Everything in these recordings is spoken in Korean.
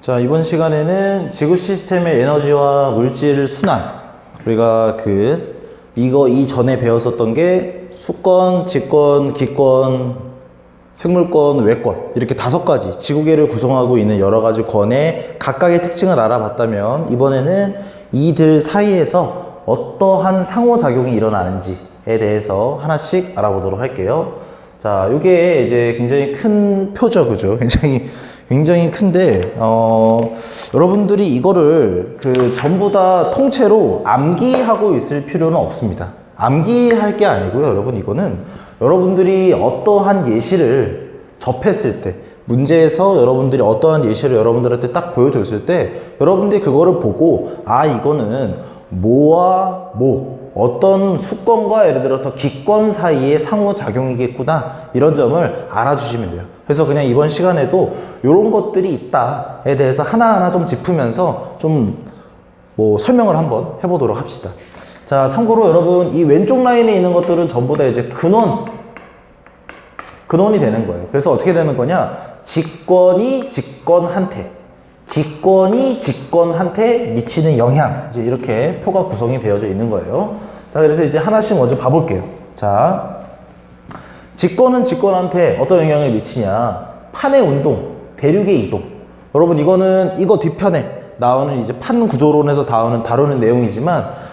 자, 이번 시간에는 지구 시스템의 에너지와 물질 순환, 우리가 이전에 배웠었던 게 수권, 지권, 기권, 생물권, 외권, 이렇게 5가지 지구계를 구성하고 있는 여러 가지 권의 각각의 특징을 알아봤다면, 이번에는 이들 사이에서 어떠한 상호작용이 일어나는지에 대해서 하나씩 알아보도록 할게요. 자, 요게 이제 굉장히 큰 표죠, 그죠? 굉장히 큰데, 여러분들이 이거를 전부 다 통째로 암기하고 있을 필요는 없습니다. 암기할 게 아니고요, 여러분. 이거는 여러분들이 어떠한 예시를 접했을 때, 문제에서 여러분들이 어떠한 예시를 여러분들한테 딱 보여줬을 때, 여러분들이 그거를 보고, 아, 이거는 뭐와 뭐, 어떤 수권과 예를 들어서 기권 사이의 상호작용이겠구나, 이런 점을 알아주시면 돼요. 그래서 그냥 이번 시간에도 이런 것들이 있다에 대해서 하나하나 좀 짚으면서 설명을 한번 해보도록 합시다. 자, 참고로 여러분, 이 왼쪽 라인에 있는 것들은 전부 다 이제 근원이 되는 거예요. 그래서 어떻게 되는 거냐? 직권이 직권한테, 기권이 직권한테 미치는 영향, 이제 이렇게 표가 구성이 되어져 있는 거예요. 자, 그래서 이제 하나씩 먼저 봐볼게요. 자, 직권은 직권한테 어떤 영향을 미치냐? 판의 운동, 대륙의 이동. 여러분, 이거 뒤편에 나오는 이제 판 구조론에서 다루는 내용이지만,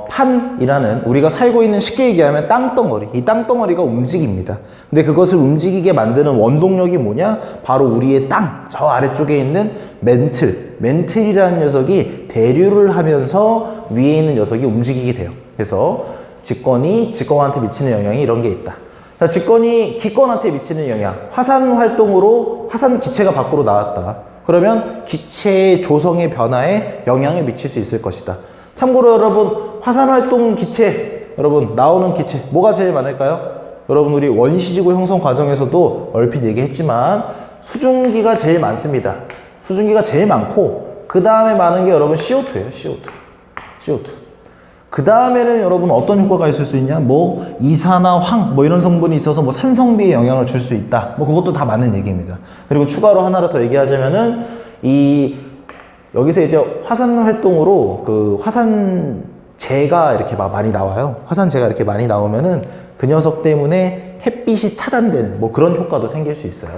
판이라는, 우리가 살고 있는, 쉽게 얘기하면 땅덩어리, 이 땅덩어리가 움직입니다. 근데 그것을 움직이게 만드는 원동력이 뭐냐? 바로 우리의 저 아래쪽에 있는 멘틀이라는 녀석이 대류를 하면서 위에 있는 녀석이 움직이게 돼요. 그래서 직권이 직권한테 미치는 영향이 이런 게 있다. 자, 직권이 기권한테 미치는 영향, 화산 활동으로 화산 기체가 밖으로 나왔다. 그러면 기체의 조성의 변화에 영향을 미칠 수 있을 것이다. 참고로 여러분, 화산 활동 기체, 여러분, 나오는 기체, 뭐가 제일 많을까요? 여러분, 우리 원시지구 형성 과정에서도 얼핏 얘기했지만, 수증기가 제일 많습니다. 수증기가 제일 많고, 그 다음에 많은 게 여러분 CO2예요, CO2. 그 다음에는 여러분 어떤 효과가 있을 수 있냐? 이산화 황, 이런 성분이 있어서 산성비에 영향을 줄 수 있다. 그것도 다 맞는 얘기입니다. 그리고 추가로 하나를 더 얘기하자면은, 여기서 이제 화산 활동으로 화산재가 이렇게 많이 나와요. 화산재가 이렇게 많이 나오면은 그 녀석 때문에 햇빛이 차단되는 그런 효과도 생길 수 있어요.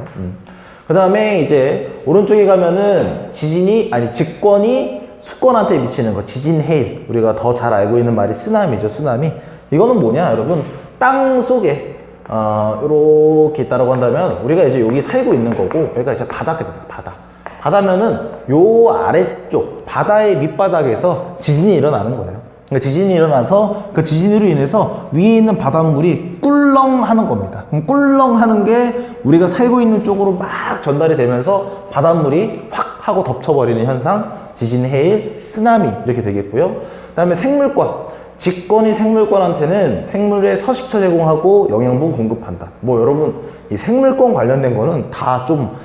그 다음에 이제 오른쪽에 가면은 직권이 수권한테 미치는 거, 지진, 해일. 우리가 더 잘 알고 있는 말이 쓰나미죠, 쓰나미. 이거는 뭐냐, 여러분? 땅 속에, 이렇게 있다라고 한다면, 우리가 이제 여기 살고 있는 거고, 여기가 이제 바다입니다, 바다. 바다면은 요 아래쪽, 바다의 밑바닥에서 지진이 일어나는 거예요. 그러니까 지진이 일어나서 그 지진으로 인해서 위에 있는 바닷물이 꿀렁하는 겁니다. 꿀렁하는 게 우리가 살고 있는 쪽으로 막 전달이 되면서 바닷물이 확 하고 덮쳐버리는 현상, 지진, 해일, 쓰나미, 이렇게 되겠고요. 그 다음에 생물권. 직권이 생물권한테는 생물의 서식처 제공하고 영양분 공급한다. 여러분, 이 생물권 관련된 거는 다 좀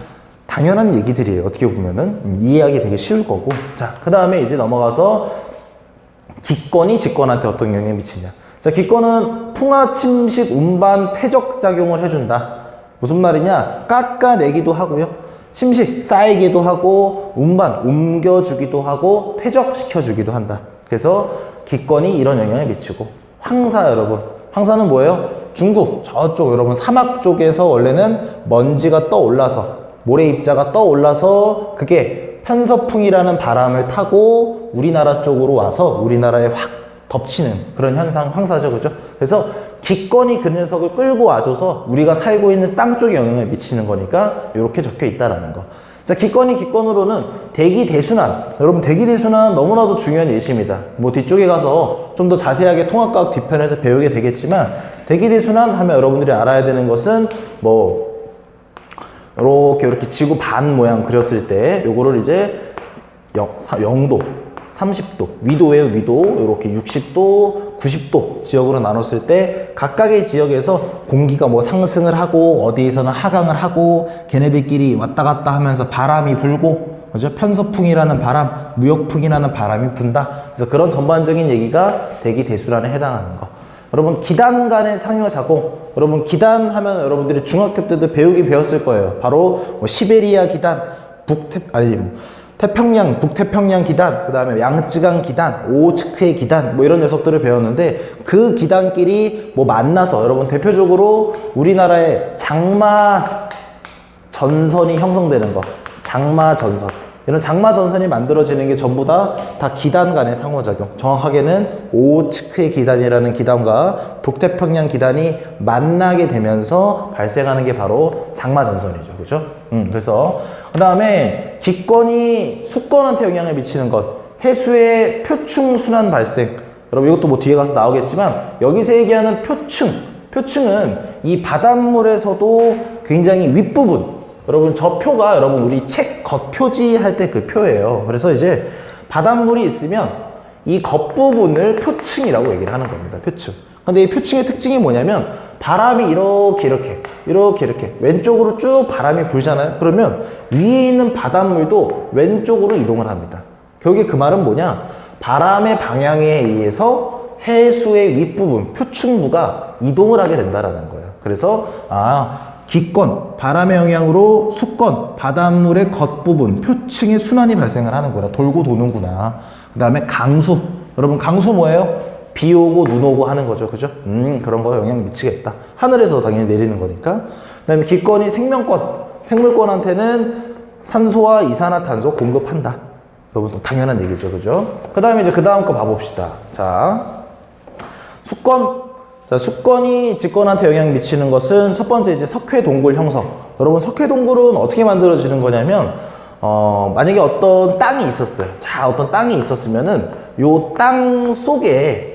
당연한 얘기들이에요. 어떻게 보면은 이해하기 되게 쉬울 거고. 자, 그 다음에 이제 넘어가서 기권이 직권한테 어떤 영향을 미치냐. 자, 기권은 풍화, 침식, 운반, 퇴적 작용을 해준다. 무슨 말이냐? 깎아내기도 하고요. 침식, 쌓이기도 하고, 운반, 옮겨주기도 하고, 퇴적시켜주기도 한다. 그래서 기권이 이런 영향을 미치고. 황사, 여러분. 황사는 뭐예요? 중국 저쪽 여러분 사막 쪽에서 원래는 먼지가 떠올라서, 모래 입자가 떠올라서 그게 편서풍이라는 바람을 타고 우리나라 쪽으로 와서 우리나라에 확 덮치는 그런 현상, 황사죠, 그죠? 그래서 기권이 그 녀석을 끌고 와줘서 우리가 살고 있는 땅 쪽에 영향을 미치는 거니까 이렇게 적혀 있다라는 거. 자, 기권이 기권으로는 대기대순환. 여러분, 대기대순환 너무나도 중요한 예시입니다. 뒤쪽에 가서 좀 더 자세하게 통합과학 뒤편에서 배우게 되겠지만, 대기대순환 하면 여러분들이 알아야 되는 것은 이렇게 지구 반 모양 그렸을 때 요거를 이제 0도, 30도, 위도예요, 위도. 이렇게 60도, 90도 지역으로 나눴을 때 각각의 지역에서 공기가 상승을 하고 어디에서는 하강을 하고 걔네들끼리 왔다 갔다 하면서 바람이 불고, 그죠? 편서풍이라는 바람, 무역풍이라는 바람이 분다. 그래서 그런 전반적인 얘기가 대기대순환에 해당하는 거. 여러분, 기단 간의 상호작용. 여러분, 기단 하면 여러분들이 중학교 때도 배웠을 거예요. 바로 시베리아 기단, 태평양, 북태평양 기단, 그 다음에 양쯔강 기단, 오호츠크의 기단, 뭐 이런 녀석들을 배웠는데 그 기단끼리 뭐 만나서 여러분 대표적으로 우리나라의 장마 전선이 형성되는 거, 장마 전선. 이런 장마 전선이 만들어지는 게 전부 다 기단 간의 상호작용. 정확하게는 오호츠크의 기단이라는 기단과 북태평양 기단이 만나게 되면서 발생하는 게 바로 장마 전선이죠. 그죠? 그래서 그 다음에 기권이 수권한테 영향을 미치는 것. 해수의 표층 순환 발생. 여러분 이것도 뭐 뒤에 가서 나오겠지만 여기서 얘기하는 표층은 이 바닷물에서도 굉장히 윗부분. 여러분 저 표가 여러분 우리 책 겉표지 할 때 그 표예요. 그래서 이제 바닷물이 있으면 이 겉부분을 표층이라고 얘기를 하는 겁니다. 표층. 근데 이 표층의 특징이 뭐냐면 바람이 이렇게 왼쪽으로 쭉 바람이 불잖아요. 그러면 위에 있는 바닷물도 왼쪽으로 이동을 합니다. 결국에 그 말은 뭐냐? 바람의 방향에 의해서 해수의 윗부분, 표층부가 이동을 하게 된다라는 거예요. 그래서 기권, 바람의 영향으로 수권, 바닷물의 겉부분, 표층의 순환이 발생을 하는구나. 돌고 도는구나. 그 다음에 강수. 여러분 강수 뭐예요? 비 오고 눈 오고 하는 거죠. 그죠? 그런 거 영향 미치겠다. 하늘에서 당연히 내리는 거니까. 그 다음에 기권이 생명권. 생물권한테는 산소와 이산화탄소 공급한다. 여러분 당연한 얘기죠. 그죠? 그 다음에 이제 그 다음 거 봐봅시다. 자, 수권. 자, 수권이 직권한테 영향을 미치는 것은 첫 번째 이제 석회 동굴 형성. 여러분 석회 동굴은 어떻게 만들어지는 거냐면 만약에 어떤 땅이 있었어요. 자, 어떤 땅이 있었으면은 요 땅 속에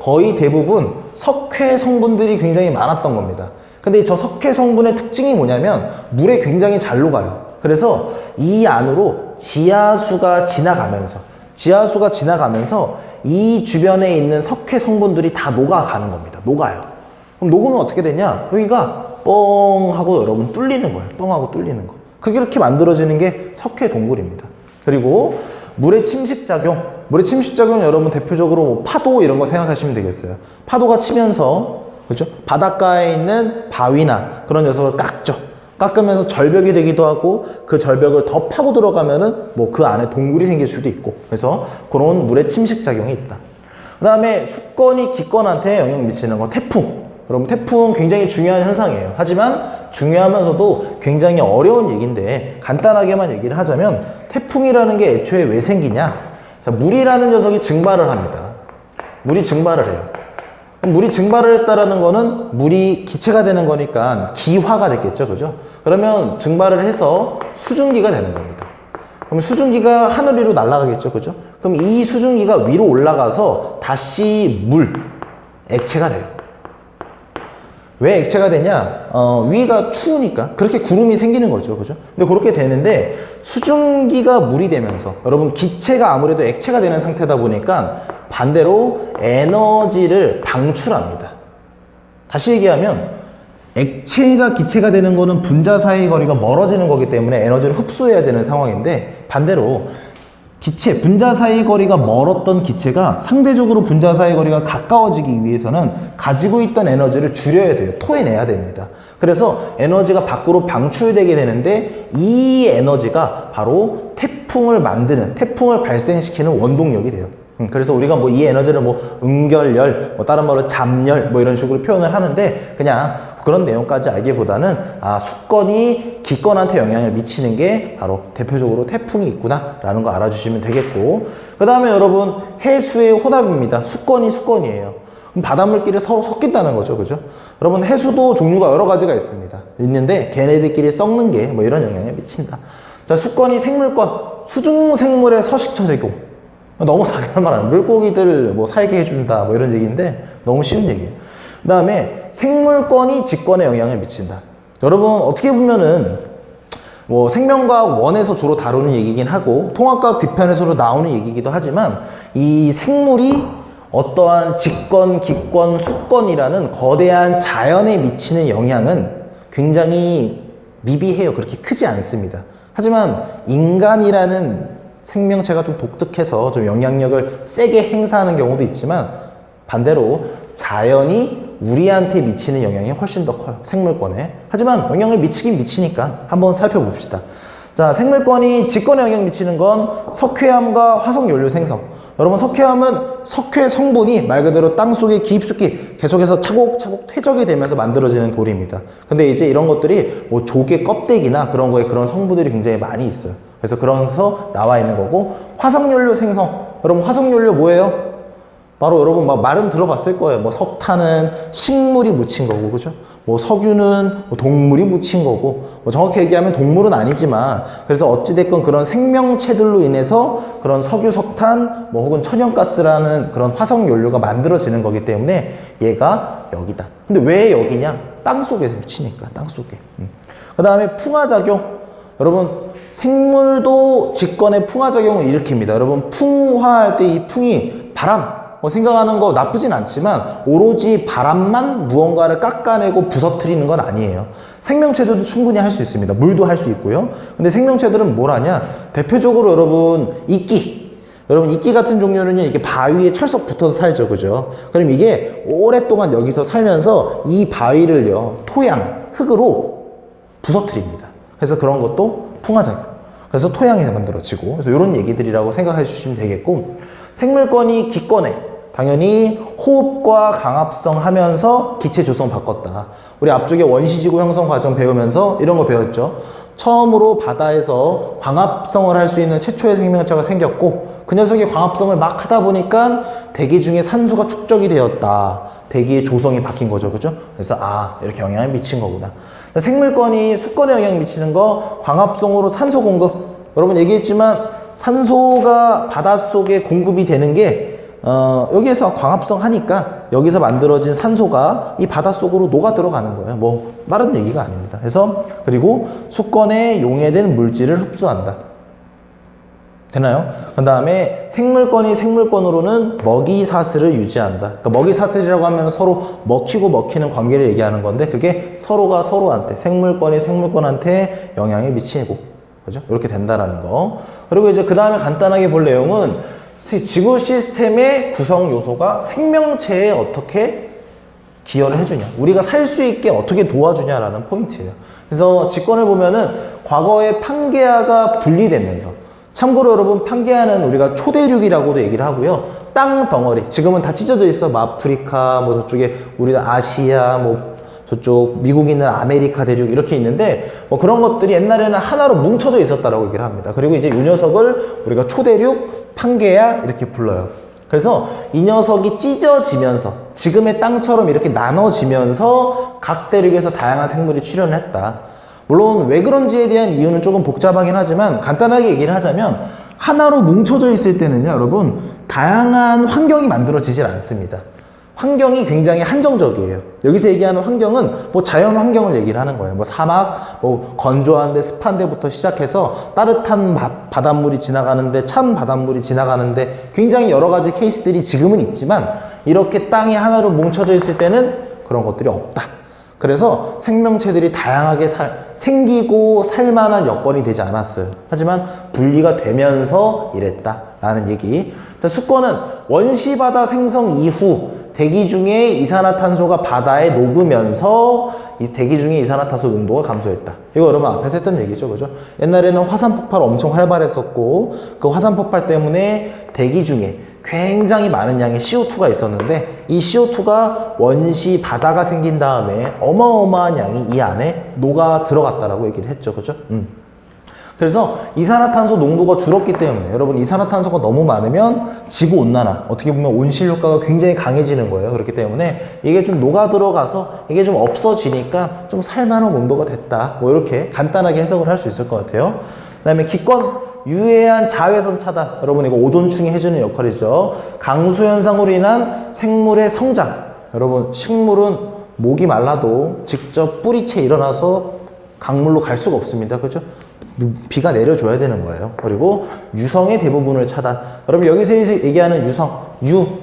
거의 대부분 석회 성분들이 굉장히 많았던 겁니다. 근데 저 석회 성분의 특징이 뭐냐면 물에 굉장히 잘 녹아요. 그래서 이 안으로 지하수가 지나가면서 이 주변에 있는 석회 성분들이 다 녹아가는 겁니다. 녹아요. 그럼 녹으면 어떻게 되냐? 여기가 뻥 하고 여러분 뚫리는 거예요. 뻥 하고 뚫리는 거. 그게 이렇게 만들어지는 게 석회 동굴입니다. 그리고 물의 침식작용. 물의 침식작용 여러분 대표적으로 뭐 파도 이런 거 생각하시면 되겠어요. 파도가 치면서 그렇죠? 바닷가에 있는 바위나 그런 녀석을 깎으면서 절벽이 되기도 하고 그 절벽을 더 파고 들어가면은 뭐 그 안에 동굴이 생길 수도 있고 그래서 그런 물의 침식 작용이 있다. 그 다음에 수권이 기권한테 영향 미치는 거 태풍. 여러분 태풍 굉장히 중요한 현상이에요. 하지만 중요하면서도 굉장히 어려운 얘기인데 간단하게만 얘기를 하자면 태풍이라는 게 애초에 왜 생기냐? 자, 물이라는 녀석이 증발을 합니다. 물이 증발을 해요. 물이 증발을 했다라는 거는 물이 기체가 되는 거니까 기화가 됐겠죠. 그죠? 그러면 증발을 해서 수증기가 되는 겁니다. 그럼 수증기가 하늘 위로 날아가겠죠. 그죠? 그럼 이 수증기가 위로 올라가서 다시 액체가 돼요. 왜 액체가 되냐? 위가 추우니까 그렇게 구름이 생기는 거죠. 그죠? 근데 그렇게 되는데 수증기가 물이 되면서 여러분 기체가 아무래도 액체가 되는 상태다 보니까 반대로 에너지를 방출합니다. 다시 얘기하면 액체가 기체가 되는 거는 분자 사이의 거리가 멀어지는 거기 때문에 에너지를 흡수해야 되는 상황인데 반대로 분자 사이의 거리가 멀었던 기체가 상대적으로 분자 사이의 거리가 가까워지기 위해서는 가지고 있던 에너지를 줄여야 돼요. 토해내야 됩니다. 그래서 에너지가 밖으로 방출되게 되는데 이 에너지가 바로 태풍을 발생시키는 원동력이 돼요. 그래서 우리가 뭐 이 에너지를 뭐 응결열, 뭐 다른 말로 잠열, 뭐 이런 식으로 표현을 하는데 그냥 그런 내용까지 알기보다는 수권이 기권한테 영향을 미치는 게 바로 대표적으로 태풍이 있구나라는 거 알아주시면 되겠고 그 다음에 여러분 해수의 혼합입니다. 수권이에요. 그럼 바닷물끼리 서로 섞인다는 거죠. 그죠? 여러분 해수도 종류가 여러 가지가 있는데 걔네들끼리 섞는 게 뭐 이런 영향을 미친다. 자, 수권이 생물권, 수중생물의 서식처 제공. 너무 당연한 말 아니에요. 물고기들 뭐 살게 해준다 뭐 이런 얘기인데 너무 쉬운 얘기예요. 그 다음에 생물권이 직권에 영향을 미친다. 여러분 어떻게 보면은 뭐 생명과학 1에서 주로 다루는 얘기긴 하고 통합과학 뒷편에서도 나오는 얘기이기도 하지만 이 생물이 어떠한 직권, 기권, 수권이라는 거대한 자연에 미치는 영향은 굉장히 미비해요. 그렇게 크지 않습니다. 하지만 인간이라는 생명체가 좀 독특해서 좀 영향력을 세게 행사하는 경우도 있지만 반대로 자연이 우리한테 미치는 영향이 훨씬 더 커요. 생물권에. 하지만 영향을 미치긴 미치니까 한번 살펴봅시다. 자, 생물권이 직권에 영향 미치는 건 석회암과 화석연료 생성. 여러분, 석회암은 석회 성분이 말 그대로 땅속에 깊숙이 계속해서 차곡차곡 퇴적이 되면서 만들어지는 돌입니다. 근데 이제 이런 것들이 뭐 조개 껍데기나 그런 거에 그런 성분들이 굉장히 많이 있어요. 그래서 그러면서 나와 있는 거고, 화석연료 생성. 여러분, 화석연료 뭐예요? 바로 여러분 막 말은 들어봤을 거예요. 뭐 석탄은 식물이 묻힌 거고, 그죠? 뭐 석유는 뭐 동물이 묻힌 거고, 뭐 정확히 얘기하면 동물은 아니지만, 그래서 어찌됐건 그런 생명체들로 인해서 그런 석유, 석탄, 뭐 혹은 천연가스라는 그런 화석연료가 만들어지는 거기 때문에 얘가 여기다. 근데 왜 여기냐? 땅 속에서 묻히니까, 땅 속에. 그 다음에 풍화작용. 여러분, 생물도 직권의 풍화작용을 일으킵니다. 여러분, 풍화할 때 이 풍이 바람, 생각하는 거 나쁘진 않지만 오로지 바람만 무언가를 깎아내고 부서뜨리는 건 아니에요. 생명체들도 충분히 할 수 있습니다. 물도 할 수 있고요. 근데 생명체들은 뭘 하냐? 대표적으로 여러분, 이끼. 여러분, 이끼 같은 종류는 이렇게 바위에 철썩 붙어서 살죠. 그죠? 그럼 이게 오랫동안 여기서 살면서 이 바위를요, 토양, 흙으로 부서뜨립니다. 그래서 그런 것도 풍화작용. 그래서 토양이 만들어지고, 그래서 이런 얘기들이라고 생각해 주시면 되겠고, 생물권이 기권에 당연히 호흡과 강합성 하면서 기체 조성 바꿨다. 우리 앞쪽에 원시지구 형성 과정 배우면서 이런 거 배웠죠. 처음으로 바다에서 광합성을 할 수 있는 최초의 생명체가 생겼고, 그 녀석이 광합성을 막 하다 보니까 대기 중에 산소가 축적이 되었다. 대기의 조성이 바뀐 거죠. 그죠? 그래서 이렇게 영향을 미친 거구나. 생물권이 수권에 영향을 미치는 거, 광합성으로 산소 공급. 여러분 얘기했지만 산소가 바닷속에 공급이 되는 게 여기에서 광합성 하니까 여기서 만들어진 산소가 이 바닷속으로 녹아 들어가는 거예요. 뭐 다른 얘기가 아닙니다. 그래서 그리고 수권에 용해된 물질을 흡수한다. 되나요? 그 다음에 생물권이 생물권으로는 먹이사슬을 유지한다. 그러니까 먹이사슬이라고 하면 서로 먹히고 먹히는 관계를 얘기하는 건데, 그게 서로가 서로한테, 생물권이 생물권한테 영향을 미치고, 그죠? 이렇게 된다라는 거. 그리고 이제 그 다음에 간단하게 볼 내용은 지구 시스템의 구성 요소가 생명체에 어떻게 기여를 해주냐, 우리가 살 수 있게 어떻게 도와주냐라는 포인트예요. 그래서 직권을 보면은 과거에 판게아가 분리되면서, 참고로 여러분, 판게아는 우리가 초대륙이라고도 얘기를 하고요, 땅 덩어리, 지금은 다 찢어져 있어. 아프리카, 뭐 저쪽에 우리는 아시아, 뭐 저쪽 미국이 있는 아메리카 대륙 이렇게 있는데, 뭐 그런 것들이 옛날에는 하나로 뭉쳐져 있었다라고 얘기를 합니다. 그리고 이제 이 녀석을 우리가 초대륙, 판게아 이렇게 불러요. 그래서 이 녀석이 찢어지면서 지금의 땅처럼 이렇게 나눠지면서 각 대륙에서 다양한 생물이 출현을 했다. 물론 왜 그런지에 대한 이유는 조금 복잡하긴 하지만 간단하게 얘기를 하자면, 하나로 뭉쳐져 있을 때는요, 여러분, 다양한 환경이 만들어지질 않습니다. 환경이 굉장히 한정적이에요. 여기서 얘기하는 환경은 뭐 자연 환경을 얘기를 하는 거예요. 뭐 사막, 뭐 건조한데 습한 데부터 시작해서 따뜻한 바닷물이 지나가는데, 찬 바닷물이 지나가는데, 굉장히 여러 가지 케이스들이 지금은 있지만, 이렇게 땅이 하나로 뭉쳐져 있을 때는 그런 것들이 없다. 그래서 생명체들이 다양하게 생기고 살만한 여건이 되지 않았어요. 하지만 분리가 되면서 이랬다라는 얘기. 자, 수권은 원시바다 생성 이후 대기 중에 이산화탄소가 바다에 녹으면서 이 대기 중에 이산화탄소 농도가 감소했다. 이거 여러분 앞에서 했던 얘기죠, 그죠? 옛날에는 화산폭발 엄청 활발했었고, 그 화산폭발 때문에 대기 중에 굉장히 많은 양의 CO2가 있었는데, 이 CO2가 원시 바다가 생긴 다음에 어마어마한 양이 이 안에 녹아 들어갔다라고 얘기를 했죠, 그죠? 그래서 이산화탄소 농도가 줄었기 때문에, 여러분, 이산화탄소가 너무 많으면 지구온난화, 어떻게 보면 온실 효과가 굉장히 강해지는 거예요. 그렇기 때문에 이게 좀 녹아 들어가서 이게 좀 없어지니까 좀 살만한 온도가 됐다. 뭐 이렇게 간단하게 해석을 할 수 있을 것 같아요. 그 다음에 기권, 유해한 자외선 차단. 여러분, 이거 오존층이 해주는 역할이죠. 강수 현상으로 인한 생물의 성장. 여러분, 식물은 목이 말라도 직접 뿌리채 일어나서 강물로 갈 수가 없습니다. 그죠? 비가 내려줘야 되는 거예요. 그리고 유성의 대부분을 차단. 여러분, 여기서 얘기하는 유성,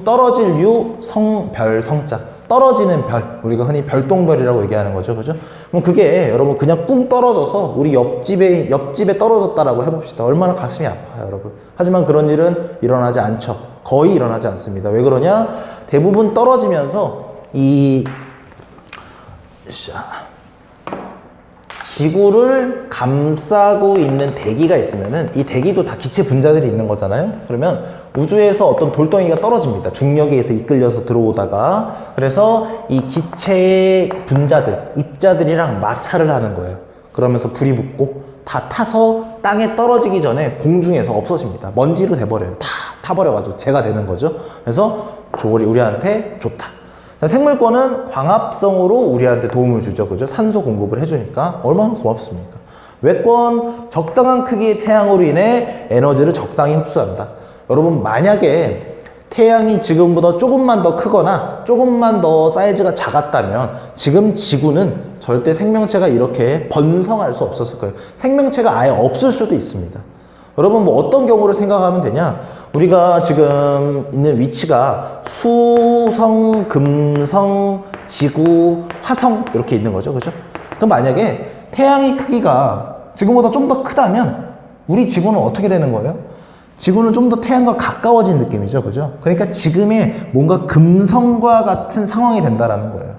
떨어질 성별, 성자, 떨어지는 별, 우리가 흔히 별똥별이라고 얘기하는 거죠, 그죠? 그럼 그게 여러분 그냥 뿡 떨어져서 우리 옆집에 떨어졌다라고 해봅시다. 얼마나 가슴이 아파요, 여러분. 하지만 그런 일은 일어나지 않죠. 거의 일어나지 않습니다. 왜 그러냐? 대부분 떨어지면서 이 자, 지구를 감싸고 있는 대기가 있으면은 이 대기도 다 기체 분자들이 있는 거잖아요. 그러면 우주에서 어떤 돌덩이가 떨어집니다. 중력에 의해서 이끌려서 들어오다가. 그래서 이 기체의 분자들, 입자들이랑 마찰을 하는 거예요. 그러면서 불이 붙고 다 타서 땅에 떨어지기 전에 공중에서 없어집니다. 먼지로 돼버려요. 다 타버려가지고 재가 되는 거죠. 그래서 우리한테 좋다. 생물권은 광합성으로 우리한테 도움을 주죠. 그죠? 산소 공급을 해주니까 얼마나 고맙습니까? 외권, 적당한 크기의 태양으로 인해 에너지를 적당히 흡수한다. 여러분, 만약에 태양이 지금보다 조금만 더 크거나 조금만 더 사이즈가 작았다면 지금 지구는 절대 생명체가 이렇게 번성할 수 없었을 거예요. 생명체가 아예 없을 수도 있습니다. 여러분, 뭐 어떤 경우를 생각하면 되냐? 우리가 지금 있는 위치가 수성, 금성, 지구, 화성 이렇게 있는 거죠. 그죠? 그럼 만약에 태양의 크기가 지금보다 좀 더 크다면 우리 지구는 어떻게 되는 거예요? 지구는 좀 더 태양과 가까워진 느낌이죠. 그죠? 그러니까 지금의 뭔가 금성과 같은 상황이 된다라는 거예요.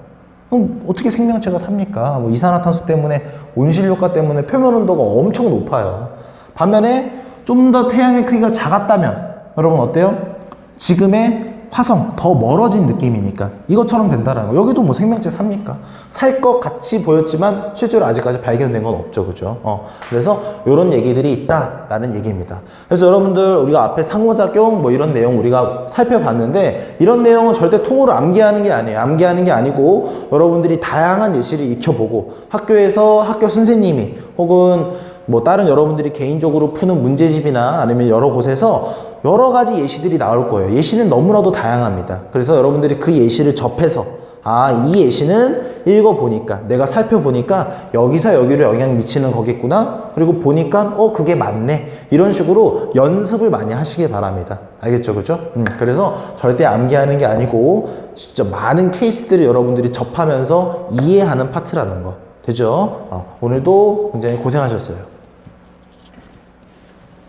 그럼 어떻게 생명체가 삽니까? 뭐 이산화탄소 때문에, 온실효과 때문에 표면 온도가 엄청 높아요. 반면에 좀 더 태양의 크기가 작았다면 여러분 어때요? 지금의 화성 더 멀어진 느낌이니까 이것처럼 된다라는 거. 여기도 뭐 생명체 삽니까? 살 것 같이 보였지만 실제로 아직까지 발견된 건 없죠. 그죠? 그래서 이런 얘기들이 있다라는 얘기입니다. 그래서 여러분들 우리가 앞에 상호작용 뭐 이런 내용 우리가 살펴봤는데 이런 내용은 절대 통으로 암기하는 게 아니에요. 암기하는 게 아니고 여러분들이 다양한 예시를 익혀보고 학교에서 학교 선생님이 혹은 뭐 다른 여러분들이 개인적으로 푸는 문제집이나 아니면 여러 곳에서 여러 가지 예시들이 나올 거예요. 예시는 너무나도 다양합니다. 그래서 여러분들이 그 예시를 접해서 이 예시는 읽어보니까 내가 살펴보니까 여기서 여기로 영향 미치는 거겠구나. 그리고 보니까 그게 맞네. 이런 식으로 연습을 많이 하시길 바랍니다. 알겠죠? 그죠? 그래서 절대 암기하는 게 아니고 진짜 많은 케이스들을 여러분들이 접하면서 이해하는 파트라는 거. 되죠? 오늘도 굉장히 고생하셨어요.